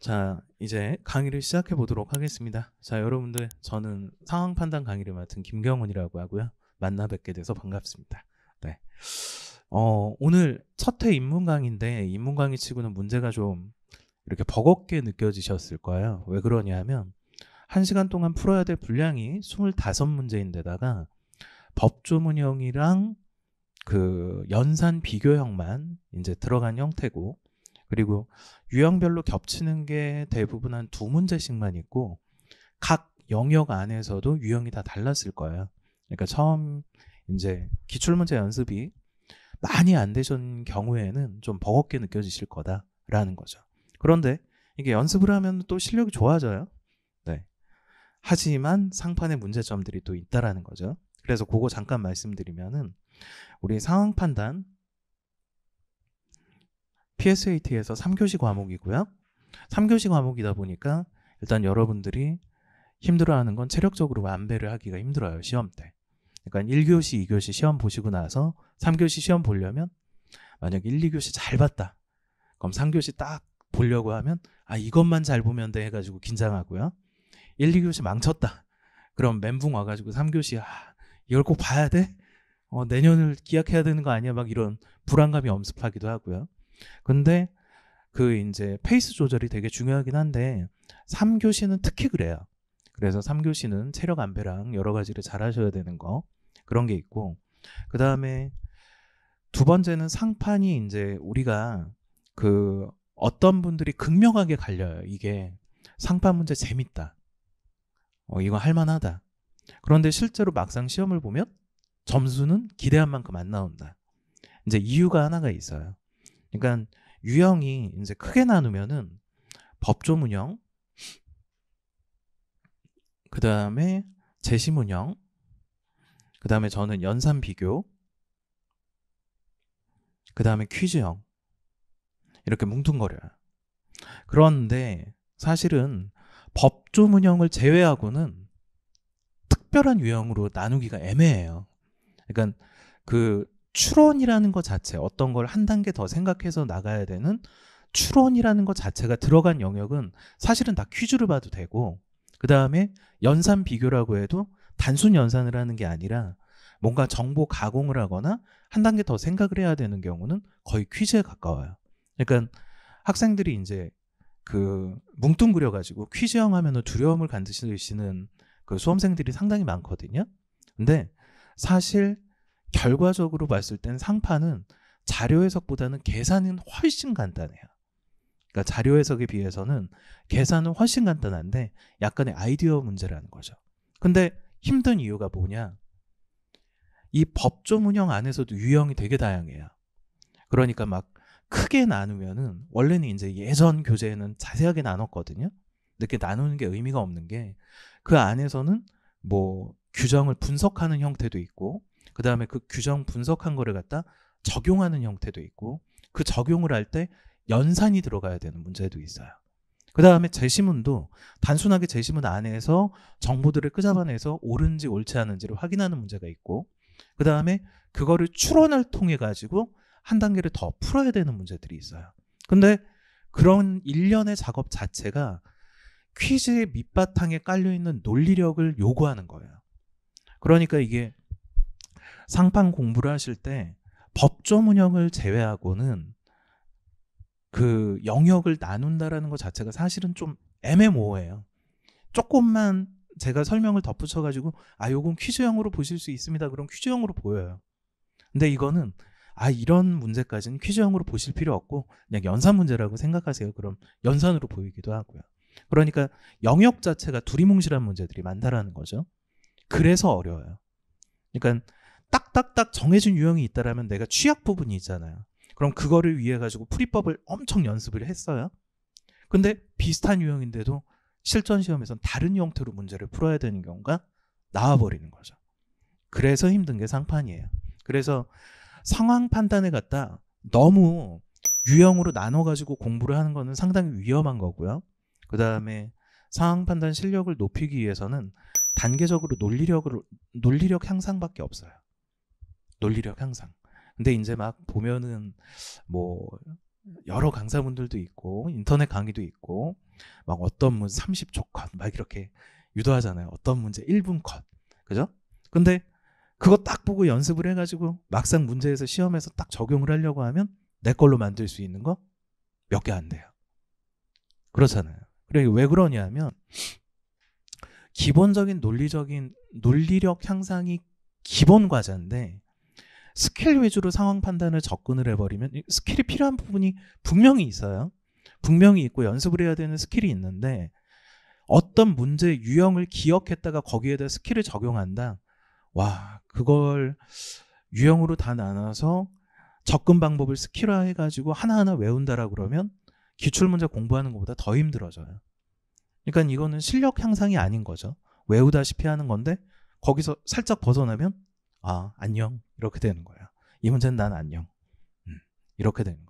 자, 이제 강의를 시작해 보도록 하겠습니다. 자, 여러분들, 저는 상황 판단 강의를 맡은 김경훈이라고 하고요. 만나 뵙게 돼서 반갑습니다. 네. 오늘 첫 회 입문 강의인데, 입문 강의 치고는 문제가 좀 이렇게 버겁게 느껴지셨을 거예요. 왜 그러냐면, 1시간 동안 풀어야 될 분량이 25문제인데다가 법조문형이랑 그 연산 비교형만 이제 들어간 형태고, 그리고 유형별로 겹치는 게 대부분 한 2문제씩만 있고 각 영역 안에서도 유형이 다 달랐을 거예요. 그러니까 처음 이제 기출문제 연습이 많이 안 되신 경우에는 좀 버겁게 느껴지실 거다라는 거죠. 그런데 이게 연습을 하면 또 실력이 좋아져요. 네. 하지만 상판에 문제점들이 또 있다라는 거죠. 그래서 그거 잠깐 말씀드리면은 우리 상황 판단 PSAT에서 3교시 과목이고요. 3교시 과목이다 보니까 일단 여러분들이 힘들어하는 건 체력적으로 완배를 하기가 힘들어요. 시험 때. 그러니까 1교시, 2교시 시험 보시고 나서 3교시 시험 보려면 만약 1, 2교시 잘 봤다. 그럼 3교시 딱 보려고 하면 이것만 잘 보면 돼 해가지고 긴장하고요. 1, 2교시 망쳤다. 그럼 멘붕 와가지고 3교시 이걸 꼭 봐야 돼? 내년을 기약해야 되는 거 아니야? 막 이런 불안감이 엄습하기도 하고요. 근데 그 이제 페이스 조절이 되게 중요하긴 한데 3교시는 특히 그래요. 그래서 3교시는 체력 안배랑 여러 가지를 잘 하셔야 되는 거 그런 게 있고, 그 다음에 두 번째는 상판이 이제 우리가 그 어떤 분들이 극명하게 갈려요. 이게 상판 문제 재밌다. 이거 할만하다. 그런데 실제로 막상 시험을 보면 점수는 기대한 만큼 안 나온다. 이제 이유가 하나가 있어요. 그러니까 유형이 이제 크게 나누면은 법조문형, 그 다음에 제시문형, 그 다음에 저는 연산비교, 그 다음에 퀴즈형 이렇게 뭉뚱거려요. 그런데 사실은 법조문형을 제외하고는 특별한 유형으로 나누기가 애매해요. 그러니까 그 추론이라는 것 자체, 어떤 걸 한 단계 더 생각해서 나가야 되는 추론이라는 것 자체가 들어간 영역은 사실은 다 퀴즈를 봐도 되고, 그 다음에 연산 비교라고 해도 단순 연산을 하는 게 아니라 뭔가 정보 가공을 하거나 한 단계 더 생각을 해야 되는 경우는 거의 퀴즈에 가까워요. 그러니까 학생들이 이제 그 뭉뚱그려가지고 퀴즈형 하면은 두려움을 가지시는 그 수험생들이 상당히 많거든요. 근데 사실 결과적으로 봤을 땐 상판은 자료 해석보다는 계산은 훨씬 간단해요. 그러니까 자료 해석에 비해서는 계산은 훨씬 간단한데 약간의 아이디어 문제라는 거죠. 근데 힘든 이유가 뭐냐? 이 법조문형 안에서도 유형이 되게 다양해요. 그러니까 막 크게 나누면은 원래는 이제 예전 교재에는 자세하게 나눴거든요. 이렇게 나누는 게 의미가 없는 게 그 안에서는 뭐 규정을 분석하는 형태도 있고, 그 다음에 그 규정 분석한 거를 갖다 적용하는 형태도 있고, 그 적용을 할 때 연산이 들어가야 되는 문제도 있어요. 그 다음에 제시문도 단순하게 제시문 안에서 정보들을 끄잡아내서 옳은지 옳지 않은지를 확인하는 문제가 있고, 그 다음에 그거를 추론을 통해 가지고 한 단계를 더 풀어야 되는 문제들이 있어요. 근데 그런 일련의 작업 자체가 퀴즈의 밑바탕에 깔려있는 논리력을 요구하는 거예요. 그러니까 이게 상판 공부를 하실 때 법조문형을 제외하고는 그 영역을 나눈다라는 것 자체가 사실은 좀 애매모호해요. 조금만 제가 설명을 덧붙여가지고 요건 퀴즈형으로 보실 수 있습니다. 그럼 퀴즈형으로 보여요. 근데 이거는 이런 문제까지는 퀴즈형으로 보실 필요 없고 그냥 연산 문제라고 생각하세요. 그럼 연산으로 보이기도 하고요. 그러니까 영역 자체가 두리뭉실한 문제들이 많다라는 거죠. 그래서 어려워요. 그러니까 딱딱딱 정해진 유형이 있다라면 내가 취약 부분이 있잖아요. 그럼 그거를 위해 가지고 풀이법을 엄청 연습을 했어요. 근데 비슷한 유형인데도 실전 시험에서는 다른 형태로 문제를 풀어야 되는 경우가 나와버리는 거죠. 그래서 힘든 게 상판이에요. 그래서 상황 판단에 갖다 너무 유형으로 나눠가지고 공부를 하는 거는 상당히 위험한 거고요. 그 다음에 상황 판단 실력을 높이기 위해서는 단계적으로 논리력 향상밖에 없어요. 논리력 향상. 근데 이제 막 보면은 뭐 여러 강사분들도 있고 인터넷 강의도 있고 막 어떤 문제 30초 컷 막 이렇게 유도하잖아요. 어떤 문제 1분 컷. 그죠? 근데 그거 딱 보고 연습을 해가지고 막상 문제에서 시험에서 딱 적용을 하려고 하면 내 걸로 만들 수 있는 거 몇 개 안 돼요. 그렇잖아요. 그래 왜 그러냐면 기본적인 논리력 향상이 기본 과제인데 스킬 위주로 상황 판단을 접근을 해버리면 스킬이 필요한 부분이 분명히 있어요. 분명히 있고 연습을 해야 되는 스킬이 있는데 어떤 문제 유형을 기억했다가 거기에다 스킬을 적용한다. 와, 그걸 유형으로 다 나눠서 접근 방법을 스킬화 해가지고 하나하나 외운다라 그러면 기출문제 공부하는 것보다 더 힘들어져요. 그러니까 이거는 실력 향상이 아닌 거죠. 외우다시피 하는 건데 거기서 살짝 벗어나면 아, 안녕 이렇게 되는 거야. 이 문제는 난 안녕. 이렇게 되는 거야.